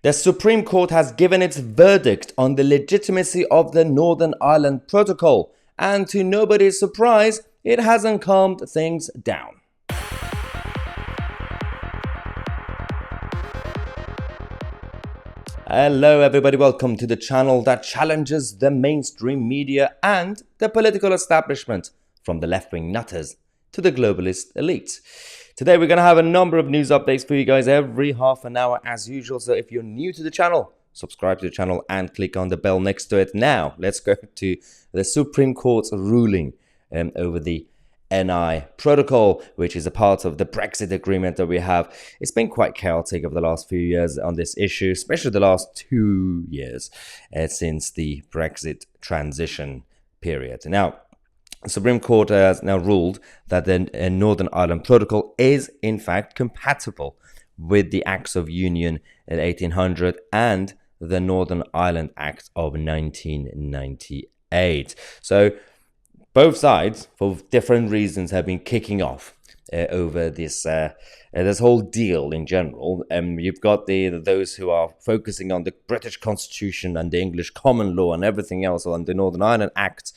The Supreme Court has given its verdict on the legitimacy of the Northern Ireland Protocol, and to nobody's surprise, it hasn't calmed things down. Hello everybody, welcome to the channel that challenges the mainstream media and the political establishment, from the left-wing nutters to the globalist elite. Today we're going to have a number of news updates for you guys every half an hour as usual, so if you're new to the channel, subscribe to the channel and click on the bell next to it. Now let's go to the Supreme Court's ruling over the NI protocol, which is a part of the Brexit agreement that we have. It's been quite chaotic over the last few years on this issue, especially the last 2 years since the Brexit transition period. Now, the Supreme Court has now ruled that the Northern Ireland Protocol is in fact compatible with the Acts of Union in 1800 and the Northern Ireland Act of 1998. So both sides, for different reasons, have been kicking off over this whole deal in general. You've got those who are focusing on the British Constitution and the English common law and everything else on the Northern Ireland Act,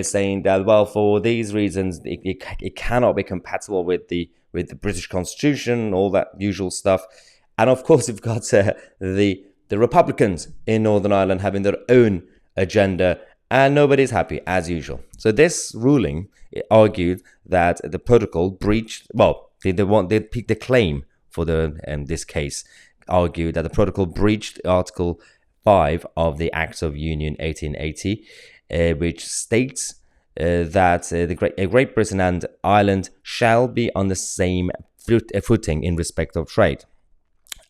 saying that, well, for these reasons, it cannot be compatible with the British Constitution, all that usual stuff. And of course, you've got the Republicans in Northern Ireland having their own agenda, and nobody's happy as usual. So this ruling argued that the protocol breached. Well, the claim for this case argued that the protocol breached Article 5 of the Acts of Union 1880. Which states that Great Britain and Ireland shall be on the same footing in respect of trade.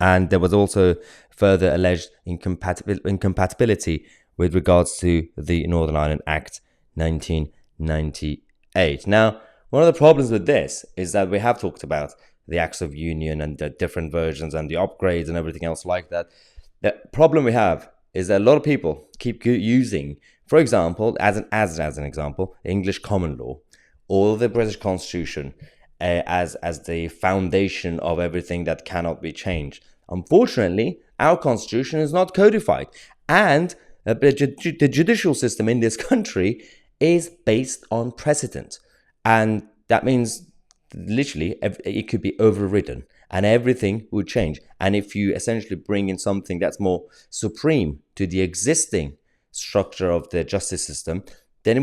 And there was also further alleged incompatibility with regards to the Northern Ireland Act 1998. Now, one of the problems with this is that we have talked about the Acts of Union and the different versions and the upgrades and everything else like that. The problem we have is that a lot of people keep using, for example, as an example, English common law or the British Constitution as the foundation of everything that cannot be changed. Unfortunately, our Constitution is not codified, and the judicial system in this country is based on precedent, and that means literally it could be overridden and everything would change. And if you essentially bring in something that's more supreme to the existing structure of the justice system, then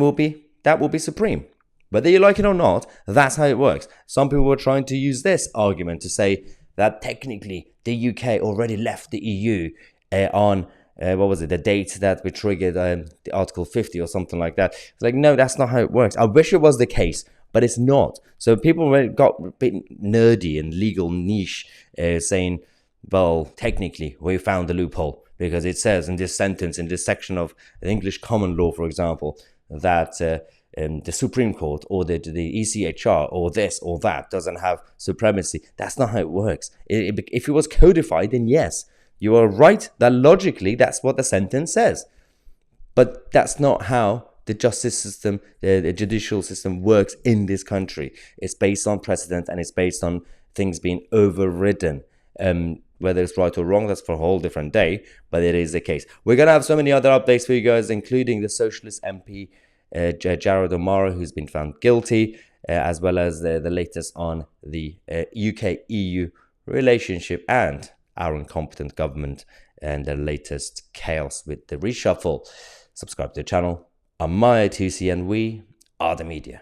that will be supreme. Whether you like it or not, that's how it works. Some people were trying to use this argument to say that technically the UK already left the EU on the date that we triggered the Article 50 or something like that. It's like, no, that's not how it works. I wish it was the case, but it's not. So people got a bit nerdy and legal niche, saying, well, technically we found the loophole, because it says in this sentence, in this section of English common law, for example, that the Supreme Court or the ECHR or this or that doesn't have supremacy. That's not how it works. If it was codified, then yes, you are right that logically that's what the sentence says. But that's not how the justice system, the judicial system works in this country. It's based on precedent, and it's based on things being overridden. Whether it's right or wrong, that's for a whole different day, but it is the case. We're going to have so many other updates for you guys, including the Socialist MP, Jared O'Mara, who's been found guilty, as well as the latest on the UK-EU relationship and our incompetent government and the latest chaos with the reshuffle. Subscribe to the channel. I'm Mahyar, Tousi, and we are the media.